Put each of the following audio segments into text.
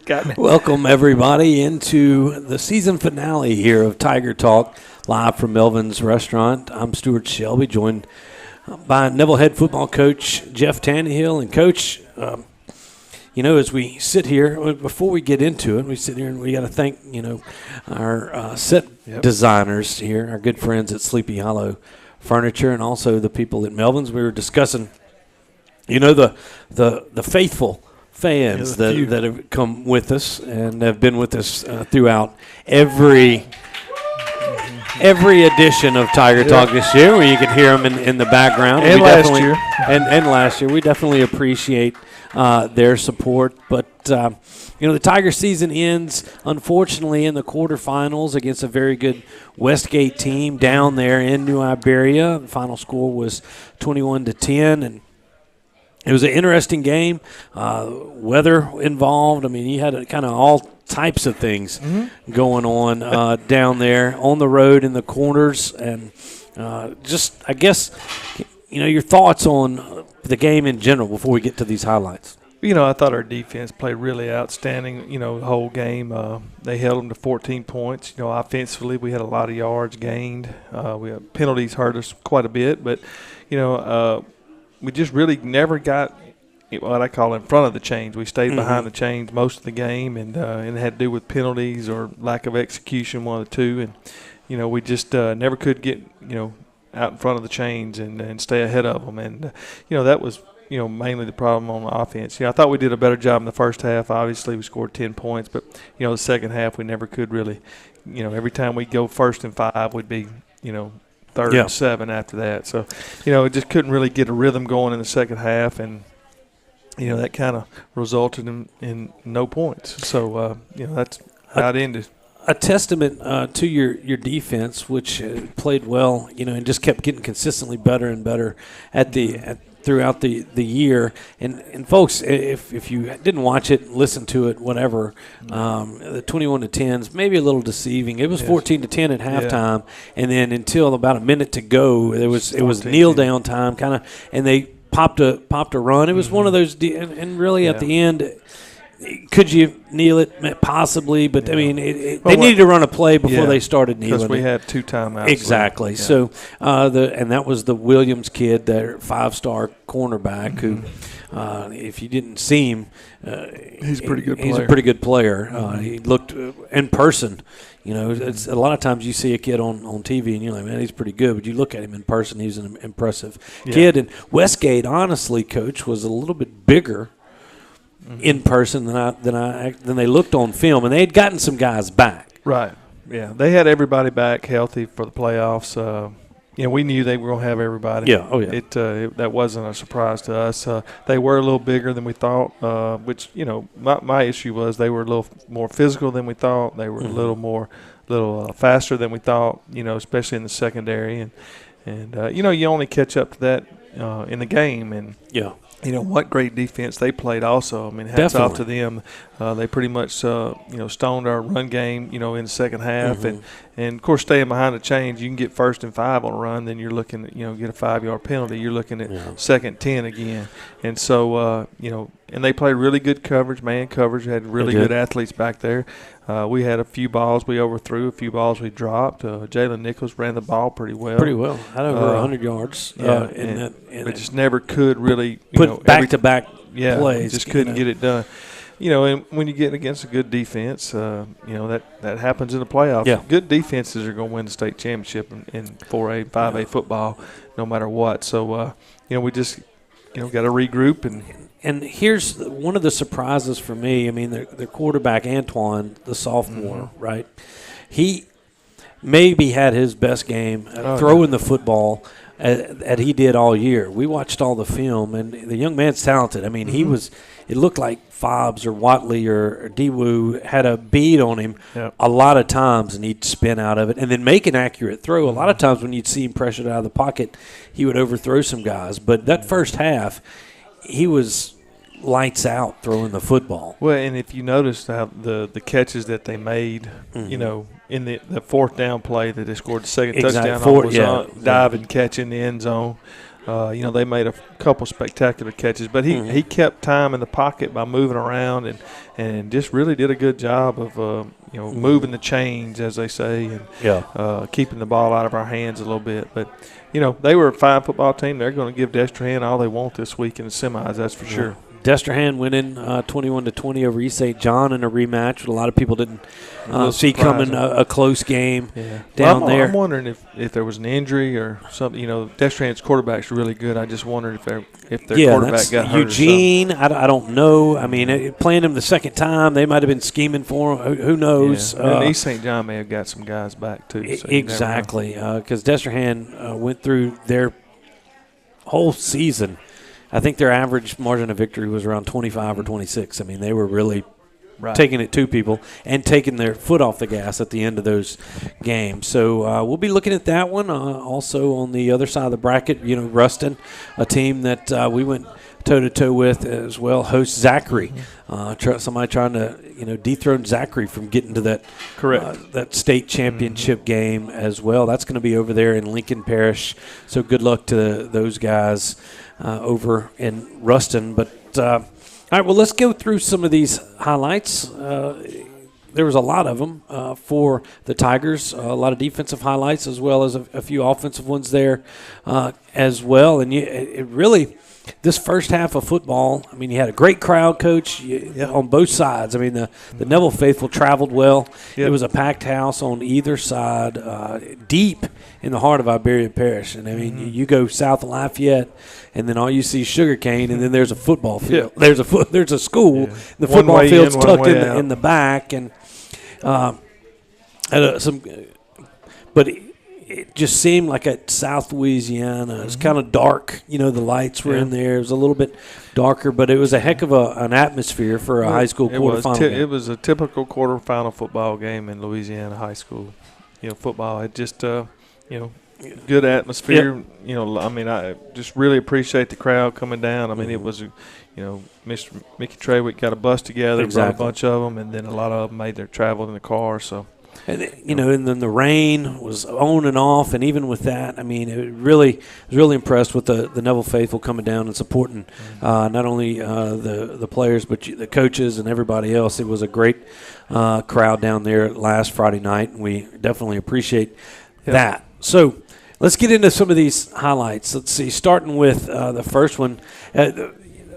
Got me. Welcome, everybody, into the season finale here of Tiger Talk, live from Melvyn's restaurant. I'm Stewart Shelby, joined by Neville head football coach Jeff Tannehill. And, Coach, as we sit here, before we get into it, we sit here and we got to thank, our set designers here, our good friends at Sleepy Hollow Furniture, and also the people at Melvyn's. We were discussing, the faithful fans that have come with us and have been with us throughout every edition of Tiger Talk this year, where you can hear them in the background. And last year. And last year. We definitely appreciate their support. But, the Tiger season ends, unfortunately, in the quarterfinals against a very good Westgate team down there in New Iberia. The final score was 21-10, and it was an interesting game. Weather involved. I mean, you had kind of all types of things going on down there on the road in the corners. And I guess, your thoughts on the game in general before we get to these highlights. I thought our defense played really outstanding, the whole game. They held them to 14 points. Offensively, we had a lot of yards gained. We had penalties hurt us quite a bit, but, we just really never got what I call in front of the chains. We stayed behind the chains most of the game, and it had to do with penalties or lack of execution, one of the two. And, we just never could get, out in front of the chains and stay ahead of them. And, that was, mainly the problem on the offense. I thought we did a better job in the first half. Obviously, we scored 10 points, but, the second half we never could really, every time we go 1st and 5, we'd be, 3rd and 7 after that. So, it just couldn't really get a rhythm going in the second half, and, that kind of resulted in no points. So, that's how it ended. A testament to your defense, which played well, and just kept getting consistently better and better throughout the year. And folks, if you didn't watch it, listen to it, whatever, the 21-10s, maybe a little deceiving. It was 14-10 at halftime, and then until about a minute to go, it was kneel down time, kind of, and they popped a run. It was one of those, and really at the end, could you kneel it? Possibly, but I mean, they needed to run a play before they started kneeling. Because we had 2 timeouts. Exactly. So, and that was the Williams kid, their 5-star cornerback, who, if you didn't see him, he's a pretty good player. He's a pretty good player. He looked in person. It's a lot of times you see a kid on TV and you're like, man, he's pretty good. But you look at him in person, he's an impressive kid. And Westgate, honestly, Coach, was a little bit bigger in person than they looked on film, and they had gotten some guys back. Right. Yeah, they had everybody back healthy for the playoffs. We knew they were going to have everybody. Yeah. Oh yeah. That wasn't a surprise to us. They were a little bigger than we thought, which my issue was they were a little more physical than we thought. They were a little faster than we thought. Especially in the secondary, and you only catch up to that in the game. And what great defense they played also. I mean, hats off to them. They pretty much, stoned our run game, in the second half. And of course, staying behind the chains, you can get 1st and 5 on a run, then you're looking at, get a 5-yard penalty. You're looking at 2nd 10 again. And so, and they played really good coverage, man coverage, had really good athletes back there. We had a few balls we overthrew, a few balls we dropped. Jalen Nichols ran the ball pretty well. Had over 100 yards. But just never could really put back-to-back plays. Just couldn't get it done. And when you get against a good defense, that happens in the playoffs. Yeah. Good defenses are going to win the state championship in 4A, 5A football, no matter what. So, we just, got to regroup. And here's one of the surprises for me. I mean, the quarterback, Antoine, the sophomore, right? He maybe had his best game throwing the football that he did all year. We watched all the film, and the young man's talented. I mean, he was – it looked like Fobbs or Watley or Dewoo had a bead on him a lot of times, and he'd spin out of it and then make an accurate throw. A lot of times when you'd see him pressured out of the pocket, he would overthrow some guys. But that first half, he was lights out throwing the football. Well, and if you noticed how the catches that they made, in the 4th down play that they scored the second touchdown on was dive and catch in the end zone. They made a couple spectacular catches, but he kept time in the pocket by moving around and just really did a good job of moving the chains, as they say, and keeping the ball out of our hands a little bit. But they were a fine football team. They're going to give Destrehan all they want this week in the semis, that's for sure. Destrehan winning 21-20 over East St. John in a rematch, which a lot of people didn't see coming, a close game down there. I'm wondering if there was an injury or something. Destrehan's quarterback's really good. I just wondered if their quarterback got hurt. Eugene, I don't know. I mean, playing him the second time, they might have been scheming for him. Who knows? Yeah. And East St. John may have got some guys back too. So exactly, because Destrehan went through their whole season. I think their average margin of victory was around 25 or 26. I mean, they were really taking it to people and taking their foot off the gas at the end of those games. So we'll be looking at that one. Also on the other side of the bracket, Ruston, a team that we went toe-to-toe with as well, hosts Zachary. Somebody trying to dethrone Zachary from getting to that that state championship game as well. That's going to be over there in Lincoln Parish. So good luck to those guys over in Ruston. But all right, well, let's go through some of these highlights. There was a lot of them for the Tigers, a lot of defensive highlights as well as a few offensive ones there as well. And it really, this first half of football, I mean, you had a great crowd, Coach, on both sides. I mean, the Neville faithful traveled well. Yep. It was a packed house on either side, deep in the heart of Iberia Parish. And, I mean, you go south of Lafayette, and then all you see is sugarcane, and then there's a football field. Yeah. There's a school. Yeah. The football field's tucked in the back. And but it just seemed like at South Louisiana. It was kind of dark. The lights were in there. It was a little bit darker, but it was a heck of an atmosphere for a high school quarterfinal game. It was a typical quarterfinal football game in Louisiana high school. Football. It just, good atmosphere. Yep. I just really appreciate the crowd coming down. I mean, it was, Mr. Mickey Trawick got a bus together, brought a bunch of them, and then a lot of them made their travel in the car. So. And then the rain was on and off, and even with that, I mean, I was really impressed with the Neville faithful coming down and supporting not only the players but the coaches and everybody else. It was a great crowd down there last Friday night, and we definitely appreciate that. So let's get into some of these highlights. Let's see, starting with the first one.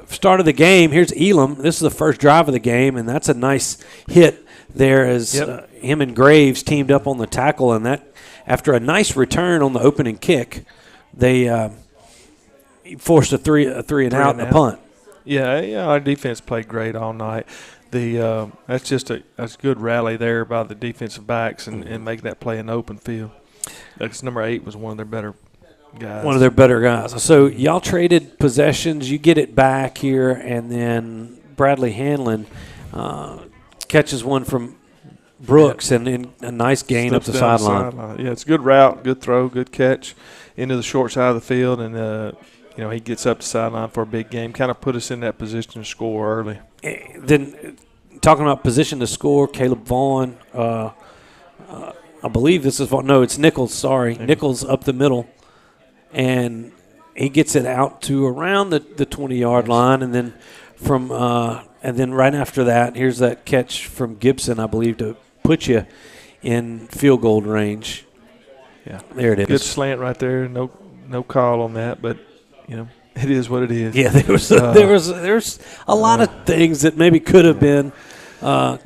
Start of the game, here's Elam. This is the first drive of the game, and that's a nice hit there as him and Graves teamed up on the tackle, and that after a nice return on the opening kick, they forced a three and out and a punt. Yeah, our defense played great all night. That's just a good rally there by the defensive backs and making that play in the open field. That's number 8 was one of their better guys. One of their better guys. So y'all traded possessions. You get it back here, and then Bradley Hanlon catches one from Brooks and a nice gain up the sideline. Yeah, it's a good route, good throw, good catch into the short side of the field, and he gets up the sideline for a big game. Kind of put us in that position to score early. Then talking about position to score, Caleb Vaughn. I believe this is Vaughn. No, it's Nichols. Sorry, Nichols up the middle, and he gets it out to around the 20-yard line, and then from. And then right after that, here's that catch from Gibson, I believe, to put you in field goal range. Yeah, there it is. Good slant right there. No call on that, but it is what it is. Yeah, there's a lot of things that maybe could have been. But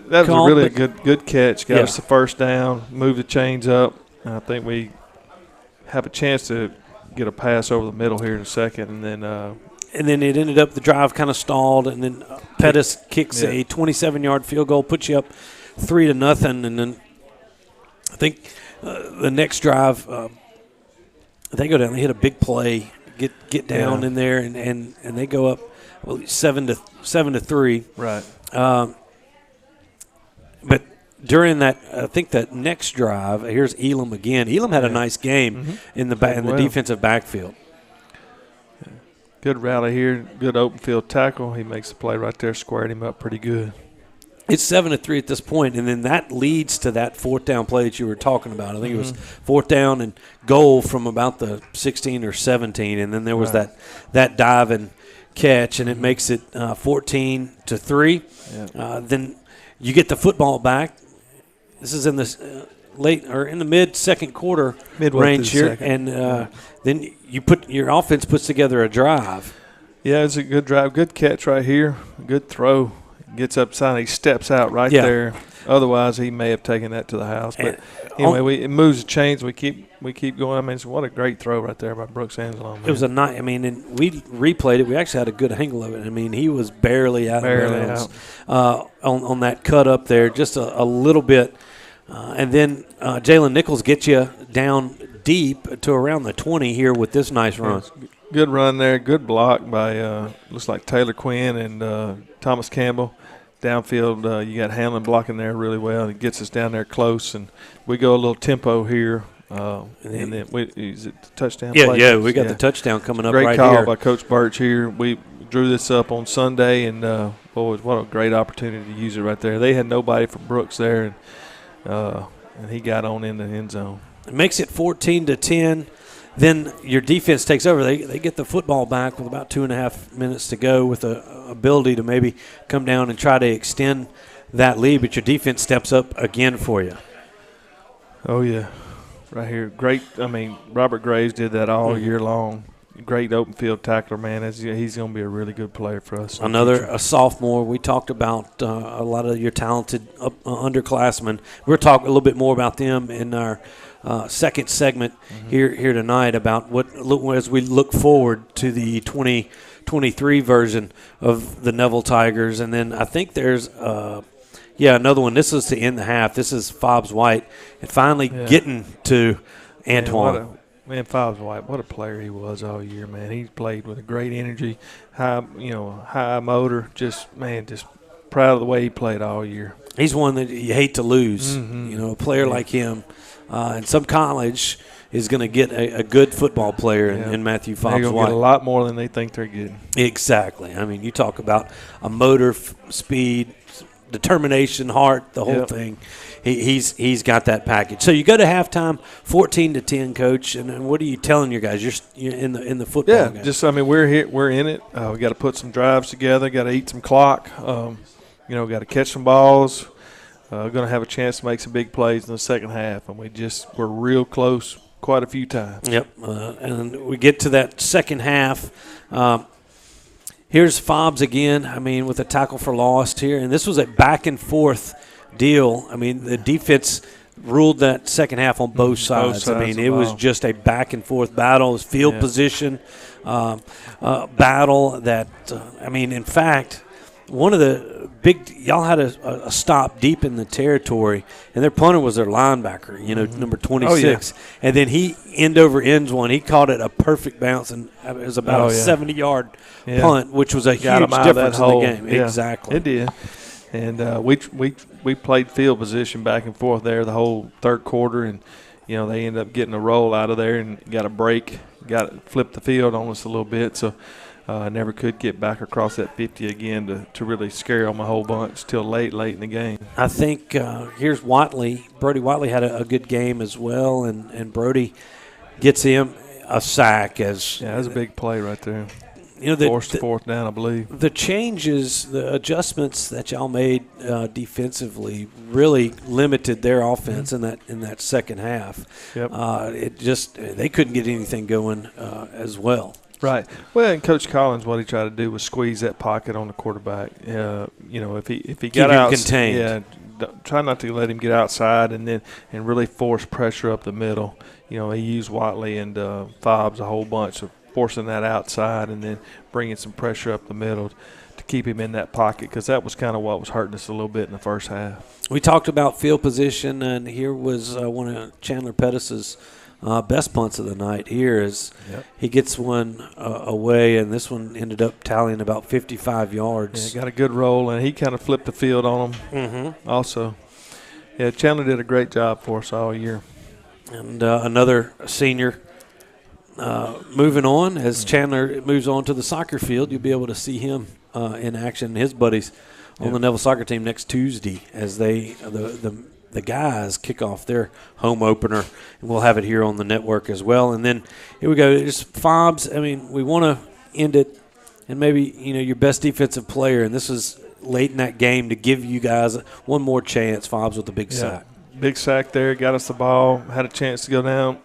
that was a really good catch. Got us the first down, moved the chains up. And I think we have a chance to get a pass over the middle here in a second, and then. And then it ended up the drive kind of stalled, and then Pettis kicks a 27-yard field goal, puts you up 3-0, and then I think the next drive they go down, they hit a big play, get down in there, and they go up 7-3. Right. But during that, I think that next drive, here's Elam again. Elam had a nice game in the defensive backfield. Good rally here, good open field tackle. He makes the play right there, squared him up pretty good. It's 7-3 at this point, and then that leads to that fourth down play that you were talking about. I think it was fourth down and goal from about the 16 or 17, and then there was that dive and catch, and it makes it 14-3. Yeah. Then you get the football back. This is in the late or in the mid second quarter range here, and then your offense puts together a drive. Yeah, it's a good drive, good catch right here, good throw. Gets upside, he steps out right there. Otherwise, he may have taken that to the house. But anyway, it moves the chains. We keep going. I mean, what a great throw right there by Brooks Angelo. Man. It was a nice. I mean, and we replayed it. We actually had a good angle of it. I mean, he was barely out of bounds on that cut up there, just a little bit. And then Jalen Nichols gets you down deep to around the 20 here with this nice run. Good run there. Good block by looks like Taylor Quinn and Thomas Campbell. Downfield, you got Hamlin blocking there really well. It gets us down there close, and we go a little tempo here. And then is it the touchdown? Yeah, we got the touchdown coming up right here. Great call by Coach Birch here. We drew this up on Sunday, and what a great opportunity to use it right there. They had nobody for Brooks there, and he got on in the end zone. It makes it 14-10. Then your defense takes over. They get the football back with about 2.5 minutes to go with the ability to maybe come down and try to extend that lead, but your defense steps up again for you. Oh, yeah. Right here. Great. I mean, Robert Graves did that all year long. Great open field tackler, man. He's going to be a really good player for us. A sophomore. We talked about a lot of your talented underclassmen. We'll talk a little bit more about them in our second segment here tonight about as we look forward to the 2023 version of the Neville Tigers. And then I think there's another one. This is to end the half. This is Fobbs White and finally getting to Antoine. Man, Fobbs White, what a player he was all year, man. He played with a great energy, high motor. Just proud of the way he played all year. He's one that you hate to lose. A player like him. And some college is going to get a good football player in Matthew Fobbs White. They're going to get a lot more than they think they're getting. Exactly. I mean, you talk about a motor, speed, determination, heart, the whole thing. He's got that package. So you go to halftime, 14-10, Coach. And what are you telling your guys? You're in the football game. We're here. We're in it. We got to put some drives together. Got to eat some clock. Got to catch some balls. Going to have a chance to make some big plays in the second half, and we're real close quite a few times. Yep, and we get to that second half. Here's Fobbs again, I mean, with a tackle for loss here, and this was a back-and-forth deal. I mean, the defense ruled that second half on both sides. I mean, it was just a back-and-forth battle. It was field position battle that, in fact, one of the y'all had a stop deep in the territory, and their punter was their linebacker, number 26. And then he end over ends one. He caught it a perfect bounce, and it was about a 70-yard punt, which was a huge difference in the game. Yeah, exactly. It did. And we played field position back and forth there the whole third quarter, and, they ended up getting a roll out of there and got a break, flipped the field on us a little bit. So, I never could get back across that 50 again to really scare them a whole bunch till late in the game. I think here's Watley. Brody Watley had a good game as well, and Brody gets him a sack. That was a big play right there. Forced fourth down, I believe. The changes, the adjustments that y'all made defensively really limited their offense in that second half. Yep. They couldn't get anything going as well. Right. Well, and Coach Collins, what he tried to do was squeeze that pocket on the quarterback. If he got out, contained. Try not to let him get outside and really force pressure up the middle. He used Watley and Fobbs a whole bunch of forcing that outside and then bringing some pressure up the middle to keep him in that pocket, because that was kind of what was hurting us a little bit in the first half. We talked about field position, and here was one of Chandler Pettis's best punts of the night here is he gets one away, and this one ended up tallying about 55 yards. Yeah, got a good roll, and he kind of flipped the field on him also. Yeah, Chandler did a great job for us all year. And another senior moving on. As Chandler moves on to the soccer field, you'll be able to see him in action. His buddies on the Neville soccer team next Tuesday as the guys kick off their home opener, and we'll have it here on the network as well. And then here we go. Just Fobbs. I mean, we want to end it, and maybe your best defensive player, and this is late in that game to give you guys one more chance. Fobbs with the big sack. Big sack there, got us the ball, had a chance to go down.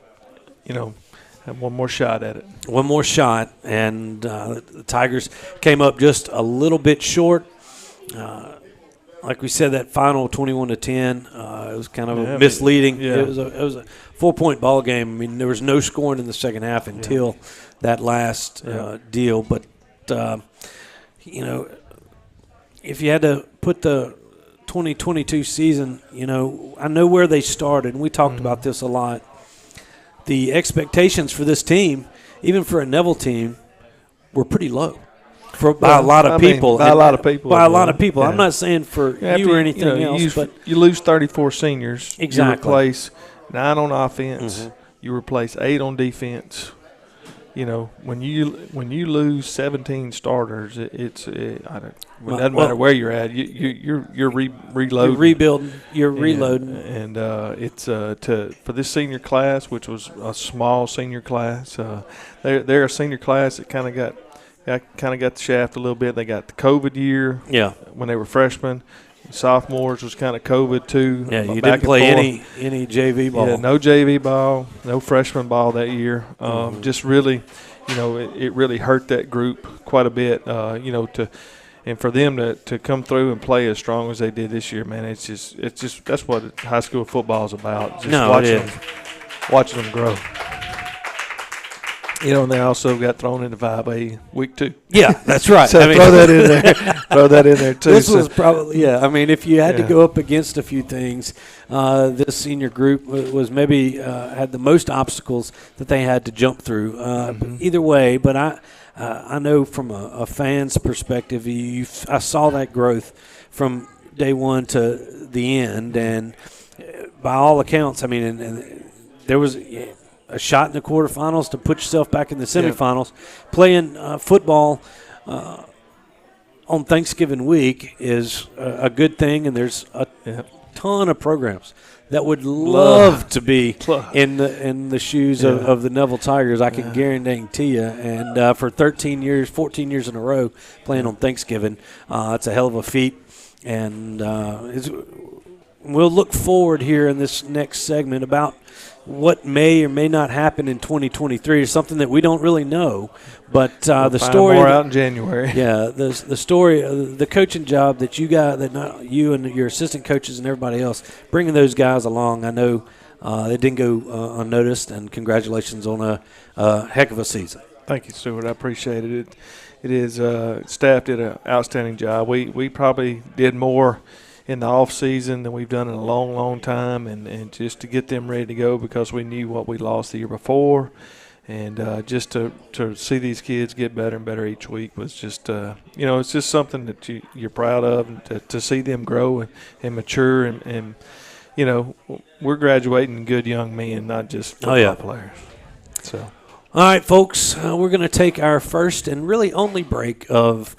Have one more shot at it. One more shot, and the Tigers came up just a little bit short. Like we said, that final 21-10, it was kind of misleading. It was a 4-point ball game. I mean, there was no scoring in the second half until that last deal. But if you had to put the 2022 season, I know where they started, and we talked about this a lot. The expectations for this team, even for a Neville team, were pretty low. By a lot of people. By a lot of people. By a lot of people. I'm not saying for you or anything else. But you lose 34 seniors. Exactly. You replace 9 on offense. Mm-hmm. You replace 8 on defense. When you lose 17 starters, it doesn't matter where you're at. You're reloading. You're rebuilding. You're reloading. And it's for this senior class, which was a small senior class. They're a senior class that kind of got the shaft a little bit. They got the COVID year when they were freshmen. Sophomores was kind of COVID too. Yeah, you didn't play any JV ball. Yeah, no JV ball, no freshman ball that year. Just really, it really hurt that group quite a bit. And for them to come through and play as strong as they did this year, man, it's just that's what high school football is about. Watching them grow. And they also got thrown into 5A week 2. Yeah, that's right. So throw that in there. Throw that in there too. This was probably I mean, if you had to go up against a few things, this senior group was maybe had the most obstacles that they had to jump through. Either way, but I know from a fan's perspective, I saw that growth from day one to the end, and by all accounts, I mean, and there was a shot in the quarterfinals to put yourself back in the semifinals. Playing football on Thanksgiving week is a good thing, and there's a ton of programs that would love to be in the shoes of the Neville Tigers. I can guarantee you. And for 14 years in a row playing on Thanksgiving, it's a hell of a feat. And we'll look forward here in this next segment about what may or may not happen in 2023 is something that we don't really know. But the story more out in January. Yeah, the story, the coaching job that you got, you and your assistant coaches and everybody else, bringing those guys along, I know it didn't go unnoticed, and congratulations on a heck of a season. Thank you, Stewart. I appreciate it. It is staff did an outstanding job. We probably did more in the off season than we've done in a long, long time, and just to get them ready to go because we knew what we lost the year before, and just to see these kids get better and better each week was just it's just something that you're proud of, and to see them grow and mature, and we're graduating good young men, not just football players. So, all right, folks, we're going to take our first and really only break of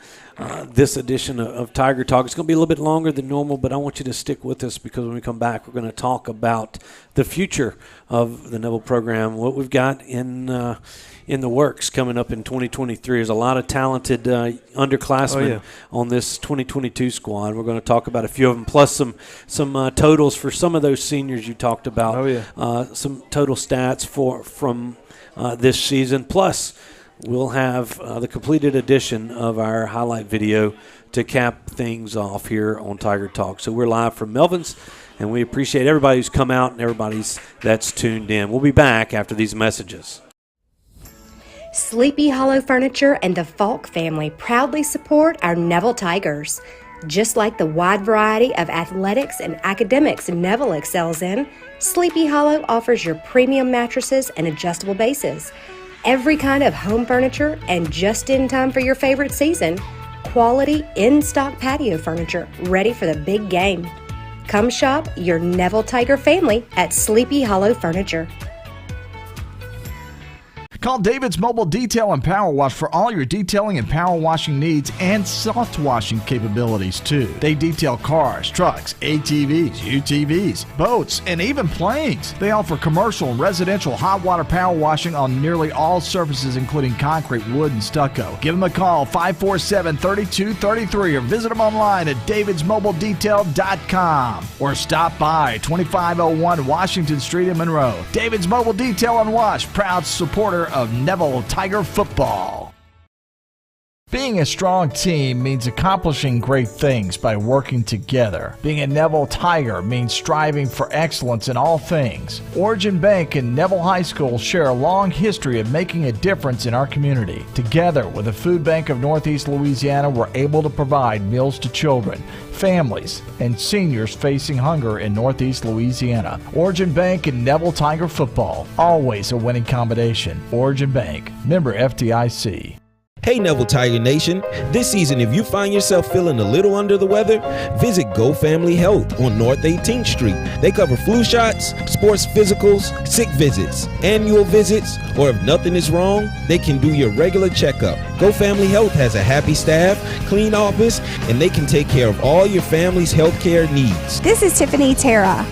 this edition of Tiger Talk. It's going to be a little bit longer than normal, but I want you to stick with us because when we come back, we're going to talk about the future of the Neville program, what we've got in the works coming up in 2023. There's a lot of talented underclassmen on this 2022 squad. We're going to talk about a few of them, plus some totals for some of those seniors you talked about. Some total stats from this season, plus we'll have the completed edition of our highlight video to cap things off here on Tiger Talk. So we're live from Melvin's, and we appreciate everybody who's come out and everybody's that's tuned in. We'll be back after these messages. Sleepy Hollow Furniture and the Falk family proudly support our Neville Tigers. Just like the wide variety of athletics and academics Neville excels in, Sleepy Hollow offers your premium mattresses and adjustable bases. Every kind of home furniture, and just in time for your favorite season, quality in-stock patio furniture ready for the big game. Come shop your Neville Tiger family at Sleepy Hollow Furniture. Call David's Mobile Detail and Power Wash for all your detailing and power washing needs and soft washing capabilities too. They detail cars, trucks, ATVs, UTVs, boats, and even planes. They offer commercial and residential hot water power washing on nearly all surfaces, including concrete, wood, and stucco. Give them a call, 547-3233, or visit them online at davidsmobiledetail.com or stop by 2501 Washington Street in Monroe. David's Mobile Detail and Wash, proud supporter of Neville Tiger football. Being a strong team means accomplishing great things by working together. Being a Neville Tiger means striving for excellence in all things. Origin Bank and Neville High School share a long history of making a difference in our community. Together with the Food Bank of Northeast Louisiana, we're able to provide meals to children, families, and seniors facing hunger in Northeast Louisiana. Origin Bank and Neville Tiger football, always a winning combination. Origin Bank, member FDIC. Hey Neville Tiger Nation, this season if you find yourself feeling a little under the weather, visit Go Family Health on North 18th Street. They cover flu shots, sports physicals, sick visits, annual visits, or if nothing is wrong, they can do your regular checkup. Go Family Health has a happy staff, clean office, and they can take care of all your family's health care needs. This is Tiffany Terra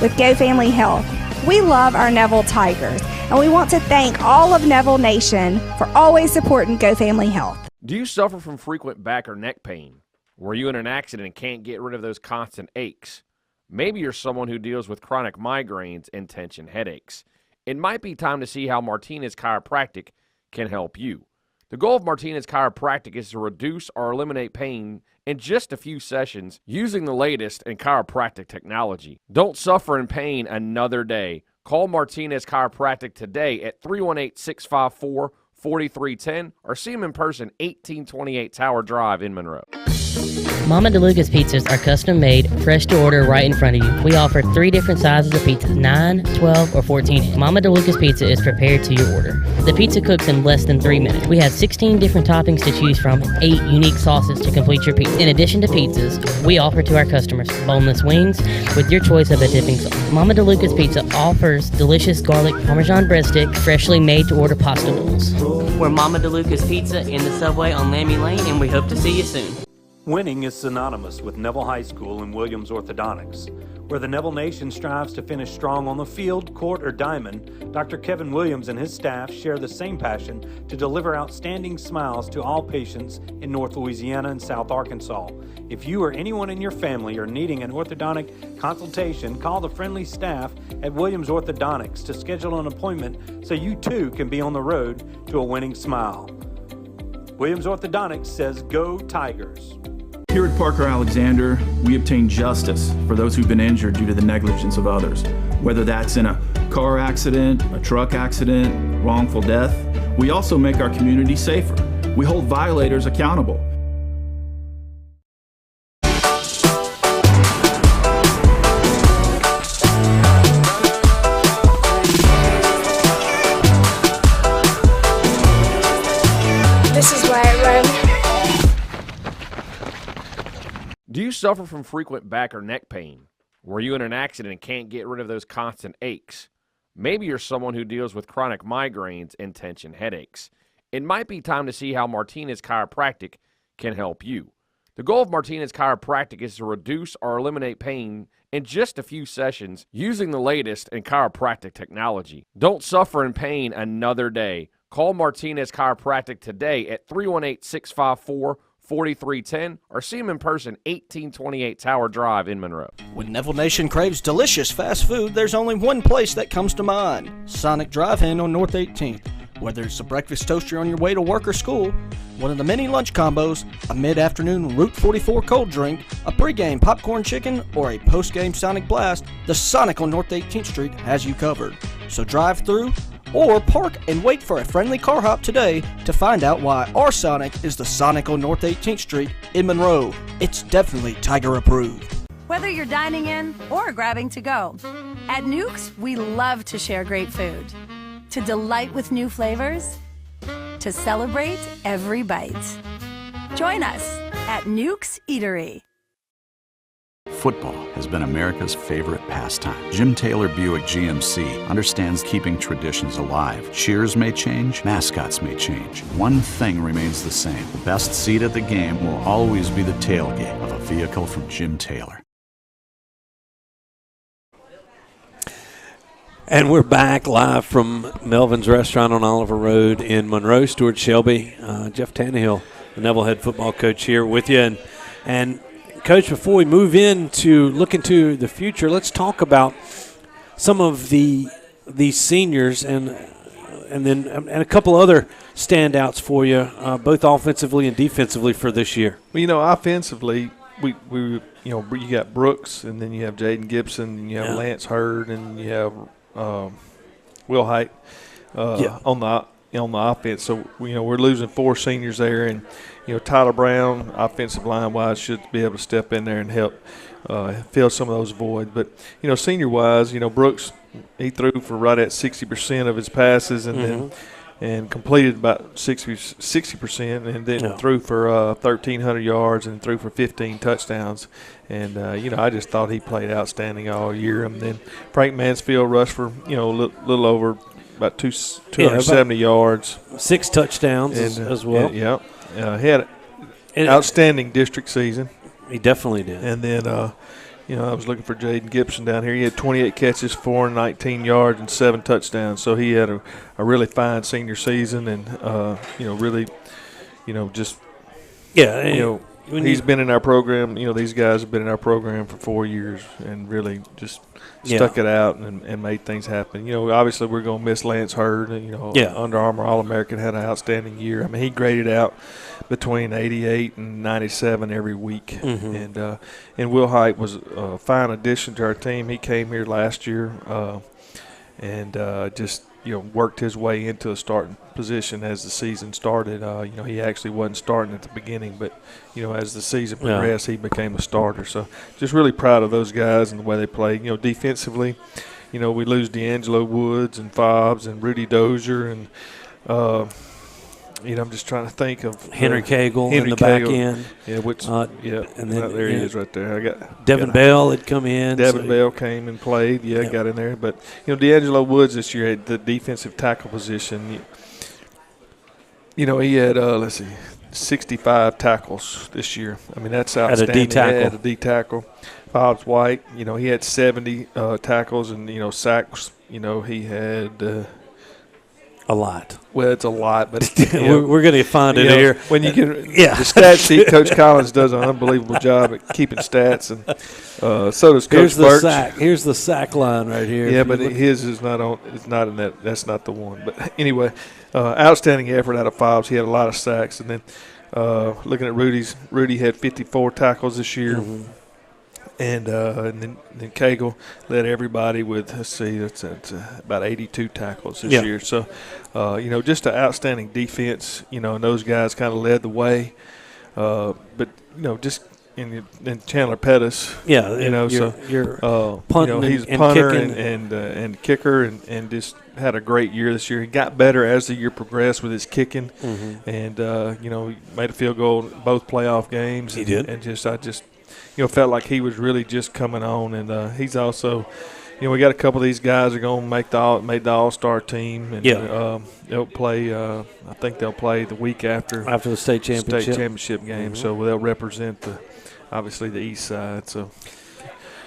with Go Family Health. We love our Neville Tigers, and we want to thank all of Neville Nation for always supporting Go Family Health. Do you suffer from frequent back or neck pain? Were you in an accident and can't get rid of those constant aches? Maybe you're someone who deals with chronic migraines and tension headaches. It might be time to see how Martinez Chiropractic can help you. The goal of Martinez Chiropractic is to reduce or eliminate pain in just a few sessions using the latest in chiropractic technology. Don't suffer in pain another day. Call Martinez Chiropractic today at 318-654-4310 or see them in person, 1828 Tower Drive in Monroe. Mama DeLuca's pizzas are custom made, fresh to order right in front of you. We offer 3 different sizes of pizzas, 9, 12, or 14. Mama DeLuca's pizza is prepared to your order. The pizza cooks in less than 3 minutes. We have 16 different toppings to choose from, 8 unique sauces to complete your pizza. In addition to pizzas, we offer to our customers boneless wings with your choice of a dipping sauce. Mama DeLuca's Pizza offers delicious garlic Parmesan breadstick, freshly made to order pasta bowls. We're Mama DeLuca's Pizza in the subway on Lammy Lane, and we hope to see you soon. Winning is synonymous with Neville High School and Williams Orthodontics. Where the Neville Nation strives to finish strong on the field, court, or diamond, Dr. Kevin Williams and his staff share the same passion to deliver outstanding smiles to all patients in North Louisiana and South Arkansas. If you or anyone in your family are needing an orthodontic consultation, call the friendly staff at Williams Orthodontics to schedule an appointment so you too can be on the road to a winning smile. Williams Orthodontics says, "Go Tigers." Here at Parker Alexander, we obtain justice for those who've been injured due to the negligence of others. Whether that's in a car accident, a truck accident, wrongful death, we also make our community safer. We hold violators accountable. This is why I run. Do you suffer from frequent back or neck pain? Were you in an accident and can't get rid of those constant aches? Maybe you're someone who deals with chronic migraines and tension headaches. It might be time to see how Martinez Chiropractic can help you. The goal of Martinez Chiropractic is to reduce or eliminate pain in just a few sessions using the latest in chiropractic technology. Don't suffer in pain another day. Call Martinez Chiropractic today at 318-654-4310 or see them in person, 1828 Tower Drive in Monroe. When Neville Nation craves delicious fast food, there's only one place that comes to mind: Sonic Drive-In on North 18th. Whether it's a breakfast toaster on your way to work or school, one of the many lunch combos, a mid-afternoon Route 44 cold drink, a pregame popcorn chicken, or a postgame Sonic Blast, the Sonic on North 18th Street has you covered. So drive through or park and wait for a friendly car hop today to find out why our Sonic is the Sonic on North 18th Street in Monroe. It's definitely Tiger approved. Whether you're dining in or grabbing to go, at Nukes, we love to share great food, to delight with new flavors, to celebrate every bite. Join us at Nukes Eatery. Football has been America's favorite pastime. Jim Taylor Buick GMC understands keeping traditions alive. Cheers may change, mascots may change. One thing remains the same. The best seat at the game will always be the tailgate of a vehicle from Jim Taylor. And we're back live from Melvin's Restaurant on Oliver Road in Monroe. Stewart Shelby, Jeff Tannehill, the Neville head football coach here with you. And Coach, before we move look into the future, let's talk about some of these seniors and a couple other standouts for you, both offensively and defensively for this year. Well, offensively, we you got Brooks, and then you have Jaden Gibson, and you have Lance Hurd, and you have Will Height on the offense. So we're losing 4 seniors there, and Tyler Brown, offensive line wise, should be able to step in there and help fill some of those voids. But senior wise, Brooks, he threw for right at 60% of his passes, and then completed about 60%, and then threw for 1,300 yards and threw for 15 touchdowns. And I just thought he played outstanding all year. And then Frank Mansfield rushed for a little over about 270 yards, 6 touchdowns as well. He had an outstanding district season. He definitely did. And then, I was looking for Jaden Gibson down here. He had 28 catches, 419 yards, and 7 touchdowns. So he had a really fine senior season, and really, he's been in our program. These guys have been in our program for 4 years, and really just stuck it out and made things happen. Obviously we're going to miss Lance Hurd. Under Armour All-American, had an outstanding year. I mean, he graded out between 88 and 97 every week. And Will Height was a fine addition to our team. He came here last year and just worked his way into a starting position as the season started. He actually wasn't starting at the beginning, but as the season progressed, he became a starter. So just really proud of those guys and the way they played. Defensively, we lose D'Angelo Woods and Fobbs and Rudy Dozier, and I'm just trying to think of Henry Cagle in the back end. And then there he is right there. I got Devin Bell had come in. Devin Bell came and played. Got in there. But D'Angelo Woods this year at the defensive tackle position. He had 65 tackles this year. I mean, that's outstanding. At a D tackle. Fobbs White, he had 70 tackles, and sacks. He had. A lot. Well, it's a lot, but we're going to find it here. When you can, the stat sheet, Coach Collins does an unbelievable job at keeping stats, and so does Coach Birch. Here's the sack line right here. Yeah, but his is not on. It's not in that. That's not the one. But anyway, outstanding effort out of Fobbs. He had a lot of sacks, and then looking at Rudy had 54 tackles this year. And then Cagle led everybody with, that's about 82 tackles this year. So, just an outstanding defense, and those guys kind of led the way. But, just in Chandler Pettis, you're punting he's a punter and kicker and just had a great year this year. He got better as the year progressed with his kicking. And, he made a field goal in both playoff games. He did. And I just felt like he was really just coming on, and he's also, we got a couple of these guys are going to made the All-Star team, and they'll play. I think they'll play the week after the state championship game, so they'll represent obviously the East Side. So,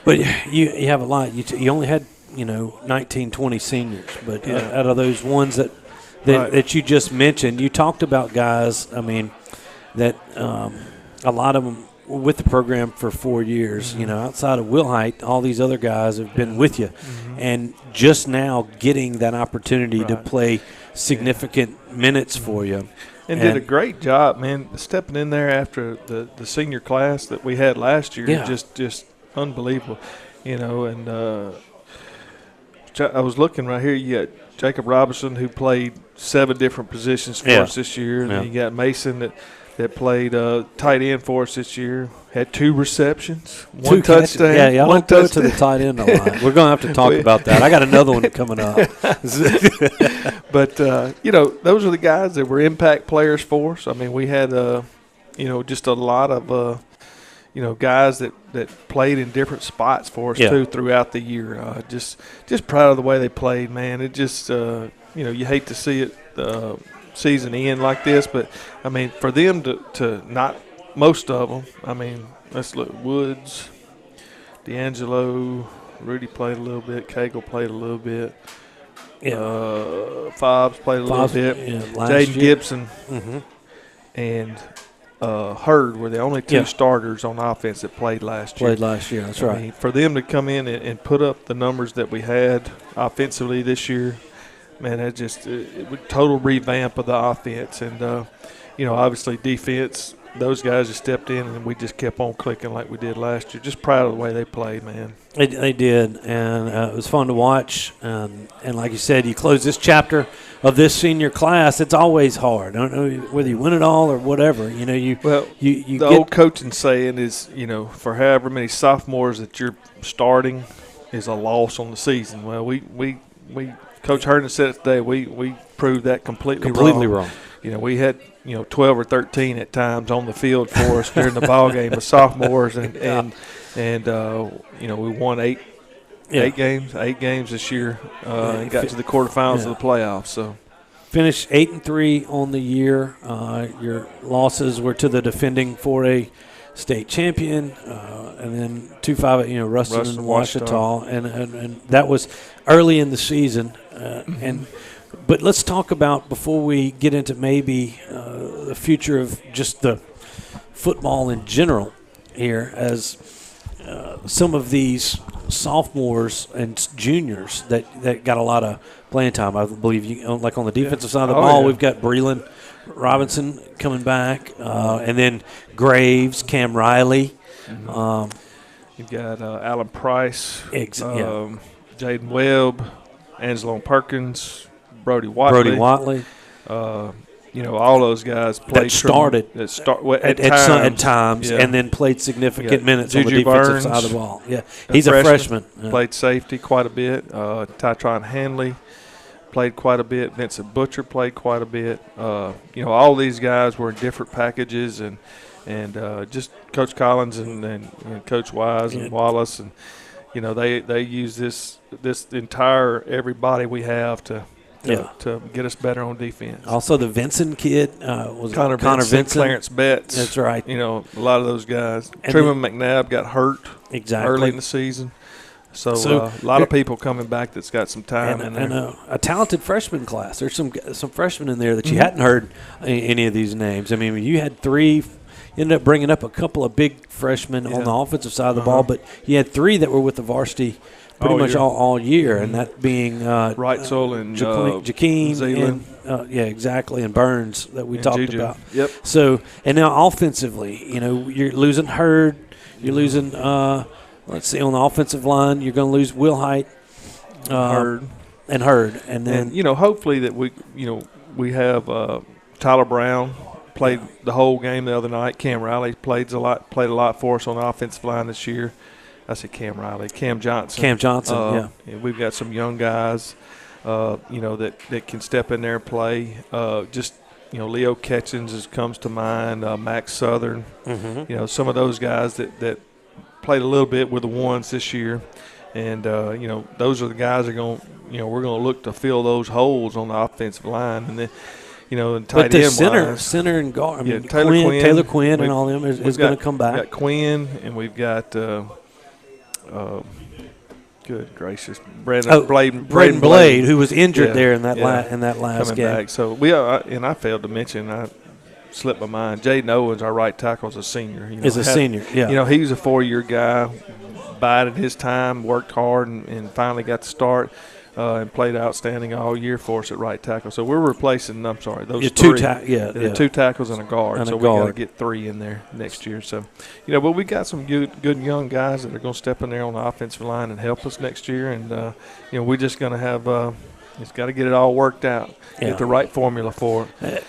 but you have a lot. You only had 19, 20 seniors, but out of those ones that you just mentioned, you talked about guys. I mean, that a lot of them with the program for 4 years, outside of Will Height, all these other guys have been with you. And just now getting that opportunity to play significant minutes for you. And did a great job, man, stepping in there after the senior class that we had last year. Just unbelievable, and I was looking right here. You got Jacob Robinson, who played 7 different positions for us this year. And then you got Mason that played tight end for us this year, had 2 receptions, 1 touchdown. Yeah, I'll go to the tight end line. We're going to have to talk about that. I got another one coming up. But, those are the guys that were impact players for us. I mean, we had, just a lot of, guys that played in different spots for us too throughout the year. Just proud of the way they played, man. It just you hate to see it season end like this, but I mean for them to not most of them. I mean, let's look. Woods, D'Angelo, Rudy played a little bit. Cagle played a little bit. Fobbs played a little bit. Jaden Gibson and Hurd were the only two starters on offense that played last year. That's right. I mean, for them to come in and put up the numbers that we had offensively this year, man, that just total revamp of the offense. And, obviously defense, those guys just stepped in and we just kept on clicking like we did last year. Just proud of the way they played, man. They did, and it was fun to watch. And like you said, you close this chapter of this senior class. It's always hard. I don't know whether you win it all or whatever. The old coaching saying is, for however many sophomores that you're starting is a loss on the season. Well, we Coach Herndon said it today. We proved that completely wrong. We had 12 or 13 at times on the field for us during the ball game with sophomores, and we won eight games this year and got to the quarterfinals of the playoffs. So finished 8-3 on the year. Your losses were to the defending 4A state champion, and then 2-5 Ruston and Ouachita, and that was early in the season. But let's talk about, before we get into maybe the future of just the football in general here, as some of these sophomores and juniors that got a lot of playing time. I believe like on the defensive side of the ball, we've got Breland Robinson coming back, and then Graves, Cam Riley. You've got Alan Price, Jaden Webb, Angelo Perkins, Brody Watley. All those guys played. At times, and then played significant minutes on the defensive side of the ball. Yeah, he's a freshman. Played safety quite a bit. Tytron Hanley played quite a bit. Vincent Butcher played quite a bit. All these guys were in different packages, and just Coach Collins and Coach Wise and Wallace, and they use this entire everybody we have to get us better on defense. Also, the Vinson kid was Connor Vinson, Clarence Betts. That's right. A lot of those guys. Truman McNabb got hurt early in the season. So a lot of people coming back that's got some time in there. And a talented freshman class. There's some freshmen in there that you hadn't heard any of these names. I mean, you had three. You ended up bringing up a couple of big freshmen on the offensive side of the ball, but you had three that were with the varsity pretty much all year, and that being Wrightsell and Jakeem Zealand. Exactly, and Burns that we talked Juju. about. Yep. So, and now offensively, you're losing Hurd, you're losing. Let's see, on the offensive line, you're going to lose Will Height, Hurd, and then hopefully that we have Tyler Brown. Played the whole game the other night. Cam Riley played a lot for us on the offensive line this year. I said Cam Riley. Cam Johnson. And we've got some young guys, that can step in there and play. Leo Ketchens comes to mind. Max Southern. Some of those guys that played a little bit with the ones this year. And, those are the guys that are we're going to look to fill those holes on the offensive line. And then, and tight end center and guard. I mean, Taylor Quinn and all them is going to come back. We've got Quinn, and we've got good gracious, Braden Blade, who was injured there in that last coming game. Back. So and I failed to mention, I slipped my mind. Jaden Owens, our right tackle, is a senior. Senior. Yeah. He was a 4-year guy, bided his time, worked hard, and finally got the start. And played outstanding all year for us at right tackle. So we're replacing, those three. Two tackles and a guard. We got to get 3 in there next year. So, but we got some good young guys that are going to step in there on the offensive line and help us next year. And, we're just going to have it's got to get it all worked out, get the right formula for it.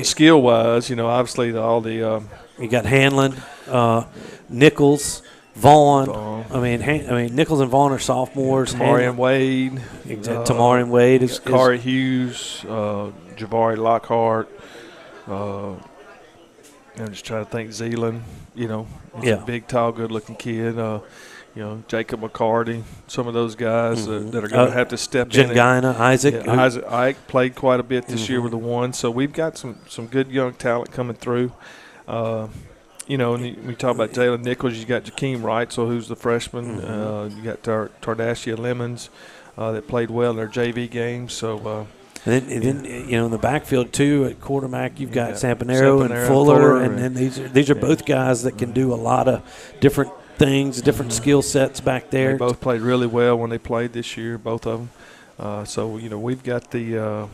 Skill-wise, obviously all the you got Hanlon, Nichols, Vaughn. I mean, Nichols and Vaughn are sophomores. Tamarian Wade. Tamarian Wade is Kari Hughes, Javari Lockhart, I'm just trying to think. Zealand, he's Yeah. a big, tall, good-looking kid. Jacob McCarty, some of those guys that are going to have to step in. Gina, Isaac. Yeah, Isaac Ike played quite a bit this year with the one. So we've got some good young talent coming through. And we talk about Jalen Nichols. You got Jakeem Wright, who's the freshman. You got Tardashia Lemons that played well in their JV games. So. And then in the backfield too at quarterback you've got Sampanero and Fuller, and these are both guys that can do a lot of different things, different skill sets back there. They both played really well when they played this year, both of them. So we've got the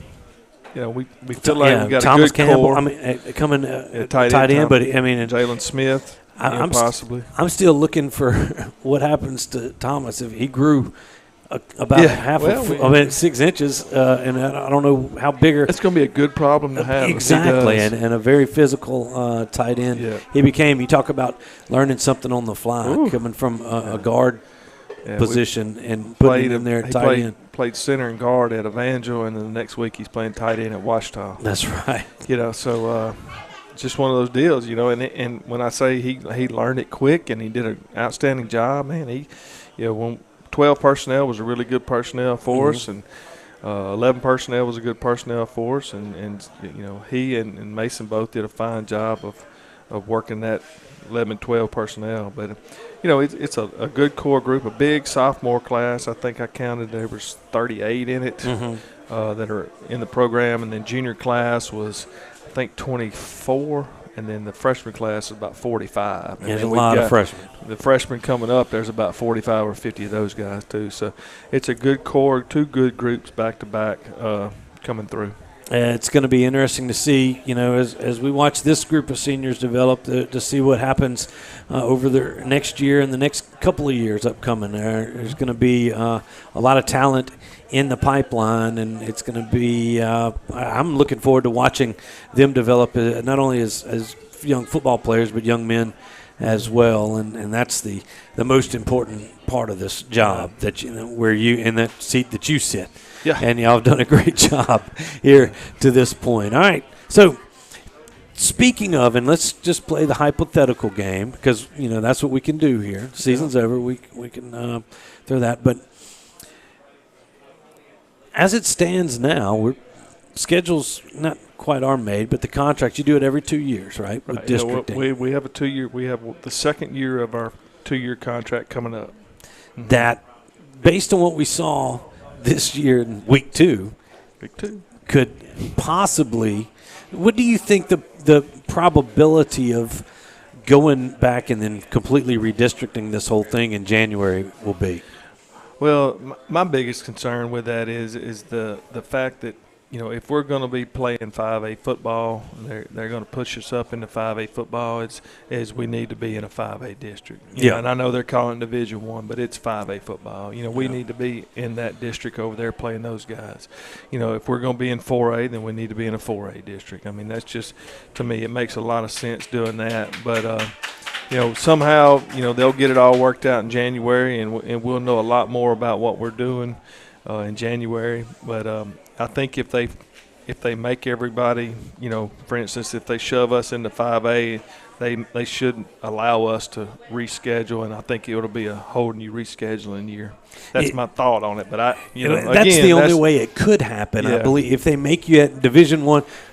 we feel like we've got Thomas a good Campbell. core. I mean, coming tight end, but I mean, Jalen Smith, possibly. I'm still looking for what happens to Thomas if he grew about half a foot, 6 inches, and I don't know how bigger. It's going to be a good problem to have. Exactly, and a very physical tight end. Yeah. You talk about learning something on the fly, coming from a guard position and putting it in there tight end. Played center and guard at Evangel, and then the next week he's playing tight end at Washita. That's right. So just one of those deals, and when I say he learned it quick and he did an outstanding job, man, when 12 personnel was a really good personnel for us, and 11 personnel was a good personnel for us, and he and Mason both did a fine job of working that 11, 12 personnel. But it's a good core group, a big sophomore class. I think I counted there was 38 in it that are in the program, and then junior class was I think 24. And then the freshman class is about 45. And there's a lot of freshmen. The freshmen coming up, there's about 45 or 50 of those guys too. So it's a good core, two good groups back to back coming through. It's going to be interesting to see, as we watch this group of seniors develop, to see what happens over the next year and the next couple of years upcoming. There's going to be a lot of talent in the pipeline, and it's going to be I'm looking forward to watching them develop not only as young football players but young men as well, and that's the most important part of this job, that where you in that seat that you sit. Yeah. And y'all have done a great job here to this point. All right. So speaking of, and let's just play the hypothetical game, because that's what we can do here. Season's over. We can throw that. But as it stands now, schedules not quite are made, but the contract, you do it every 2 years, right? With districting. We have a 2 year. We have the second year of our 2-year contract coming up. Mm-hmm. That, based on what we saw this year in week 2, could possibly. What do you think the probability of going back and then completely redistricting this whole thing in January will be? Well, my biggest concern with that is the fact that if we're going to be playing 5A football, they're going to push us up into 5A football. As we need to be in a 5A district. And I know they're calling it Division I, but it's 5A football. We need to be in that district over there playing those guys. If we're going to be in 4A, then we need to be in a 4A district. I mean, that's just, to me, it makes a lot of sense doing that. But somehow they'll get it all worked out in January, and we'll know a lot more about what we're doing in January. But I think if they make everybody, for instance, if they shove us into 5A, they should allow us to reschedule, and I think it'll be a whole new rescheduling year. That's my thought on it. But that's the only way it could happen, I believe. If they make you at Division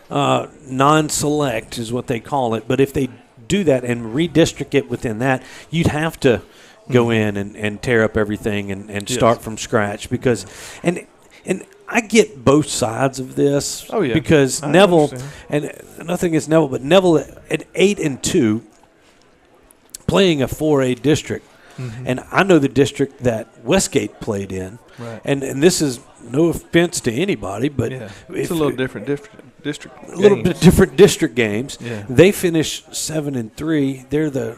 I, non-select is what they call it. But if they do that and redistrict it within that, you'd have to go in and tear up everything and start from scratch, because and I get both sides of this. Oh, yeah. Because Neville, and nothing against Neville, but Neville at 8-2, playing a 4A district, and I know the district that Westgate played in, right. and this is no offense to anybody, but it's a little different district. A little bit different district games. Yeah. They finish 7-3. They're the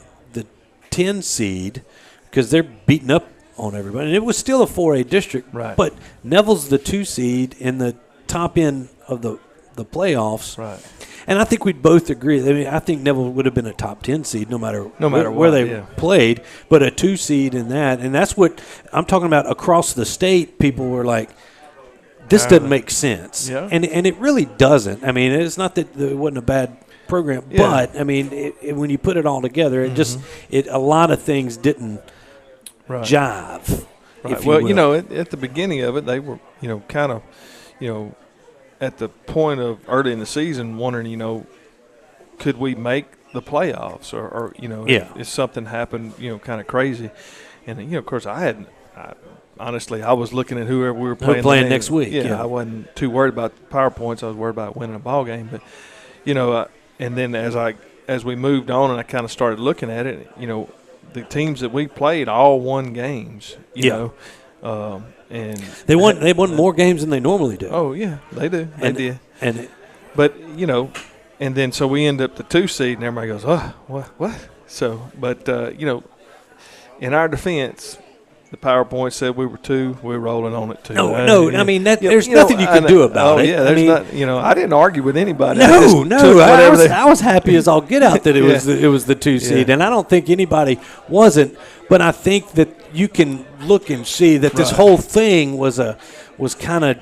10 seed because they're beating up on everybody. And it was still a 4A district, right. But Neville's the 2 seed in the top end of the playoffs. Right. And I think we'd both agree. I mean, I think Neville would have been a top 10 seed no matter where they played, but a 2 seed in that. And that's what I'm talking about. Across the state, people were like, this doesn't make sense. Yeah. And it really doesn't. I mean, it's not that it wasn't a bad program. Yeah. But I mean, when you put it all together, it just a lot of things didn't jive. Right. Well, at the beginning of it, they were kind of at the point of early in the season wondering could we make the playoffs or if something happened kind of crazy, and of course honestly, I was looking at whoever we were playing next week. Yeah, I wasn't too worried about the PowerPoints. I was worried about winning a ball game. But, and then as we moved on and I kind of started looking at it, the teams that we played all won games, you know. And they won more games than they normally do. Oh, yeah, they do. They did. But, and then so we end up the 2 seed and everybody goes, oh, what? So, but, in our defense – the PowerPoint said we were 2. We're rolling on it 2. No. I mean, there's nothing you can do about it. Yeah, I didn't argue with anybody. I was happy as all get out that it was the 2 seed, and I don't think anybody wasn't. But I think that you can look and see that this whole thing was kind of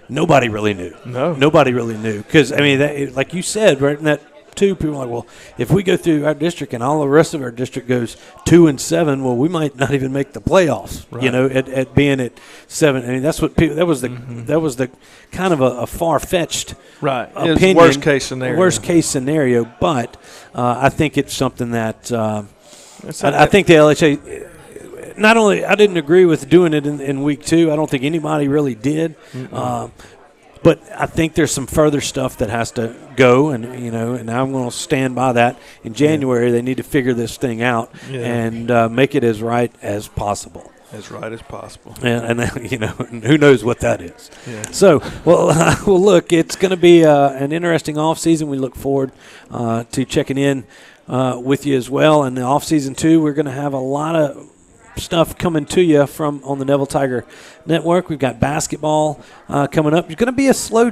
nobody really knew. No, nobody really knew because I mean, like you said, right in that. 2 people are like, well, if we go through our district and all the rest of our district goes 2-7, well, we might not even make the playoffs. Right. At being at 7. I mean, that's what people. That was the kind of a far-fetched opinion. Worst case scenario. Worst case scenario, but I think it's something that I think the LHA. Not only I didn't agree with doing it in week 2. I don't think anybody really did. But I think there's some further stuff that has to go, and and I'm going to stand by that. In January, they need to figure this thing out and make it as right as possible. As right as possible. And who knows what that is. Yeah. So, well, look, it's going to be an interesting off season. We look forward to checking in with you as well. And the off season too, we're going to have a lot of stuff coming to you from on the Neville Tiger Network. We've got basketball coming up. It's going to be a slow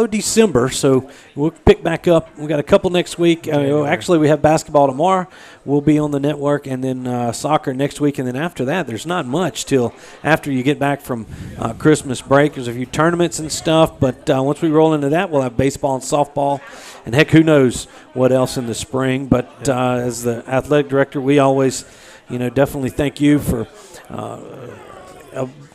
December, so we'll pick back up. We've got a couple next week. Actually, we have basketball tomorrow. We'll be on the network, and then soccer next week. And then after that, there's not much till after you get back from Christmas break. There's a few tournaments and stuff, but once we roll into that, we'll have baseball and softball. And, heck, who knows what else in the spring. But as the athletic director, we always – definitely thank you for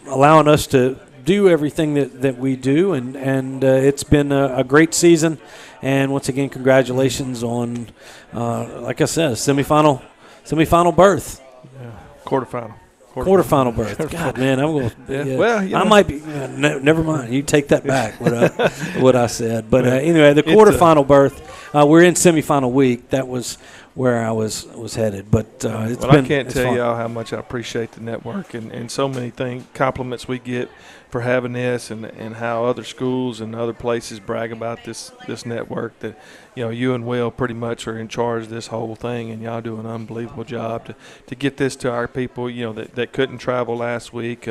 allowing us to do everything that we do, and it's been a great season. And once again, congratulations on, like I said, a semifinal berth. Yeah. Quarterfinal berth. God, man, I'm going. I might be. Never mind. You take that back. What I said. But anyway, the quarterfinal berth. We're in semifinal week. That was where I was headed. But I can't tell y'all how much I appreciate the network and so many compliments we get for having this and how other schools and other places brag about this network that you and Will pretty much are in charge of this whole thing, and y'all do an unbelievable job to get this to our people that couldn't travel last week.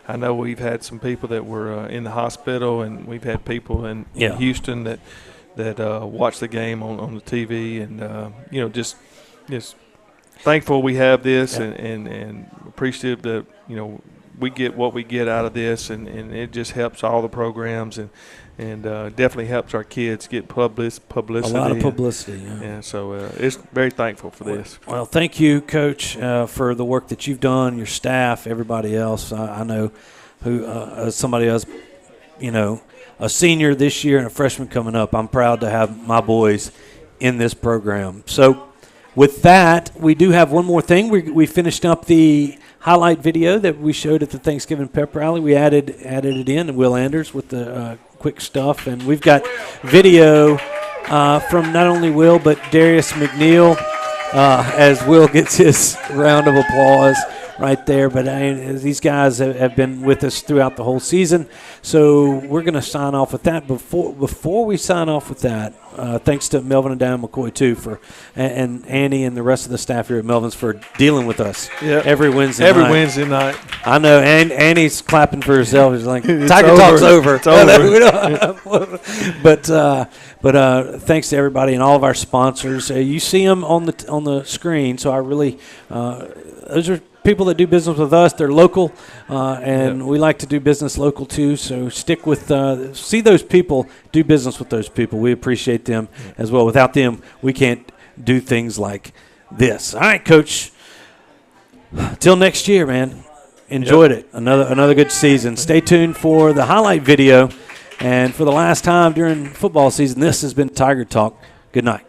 I know we've had some people that were in the hospital, and we've had people in Houston that watch the game on the TV, and just thankful we have this, and appreciative that we get what we get out of this, and it just helps all the programs, and definitely helps our kids get publicity. A lot of publicity. So it's very thankful for this. Well, thank you, Coach, for the work that you've done, your staff, everybody else. I know who somebody else, a senior this year and a freshman coming up. I'm proud to have my boys in this program. So with that, we do have one more thing. We finished up the highlight video that we showed at the Thanksgiving pep rally. We added it in, and Will Anders with the quick stuff. And we've got video from not only Will but Darius McNeil as Will gets his round of applause right there. But these guys have been with us throughout the whole season. So we're going to sign off with that. Before we sign off with that, thanks to Melvyn and Dan McCoy, too, and Annie and the rest of the staff here at Melvin's for dealing with us every Wednesday night. Wednesday night. I know. And Annie's clapping for herself. She's like, Tiger Talk's over. It's over. But thanks to everybody and all of our sponsors. You see them on the screen, so I really those are people that do business with us, they're local, and we like to do business local too. So stick with, see those people, do business with those people. We appreciate them as well. Without them, we can't do things like this. All right, Coach. Till next year, man. Enjoyed it. Another good season. Stay tuned for the highlight video. And for the last time during football season, this has been Tiger Talk. Good night.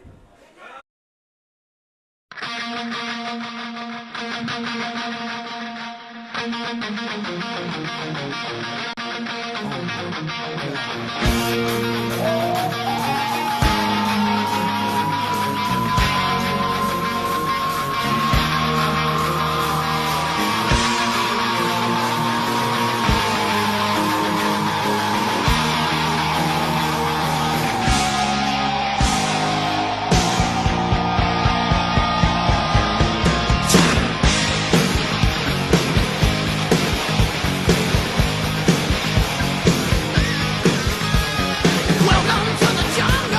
Welcome to the jungle.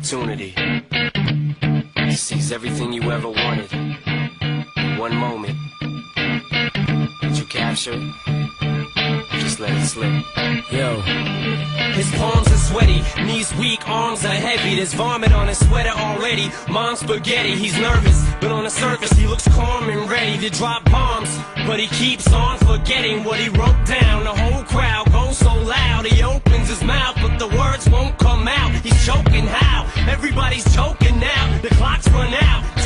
opportunity. Seize everything you ever wanted in one moment. Did you capture it? Just let it slip. Yo. His palms are sweaty, knees weak, arms are heavy. There's vomit on his sweater already. Mom's spaghetti, he's nervous, but on the surface he looks calm and ready to drop bombs. But he keeps on forgetting what he wrote down. The whole crowd goes so loud, he opens his mouth, but the words won't come out. He's choking how? Everybody's choking now. The clock's run out.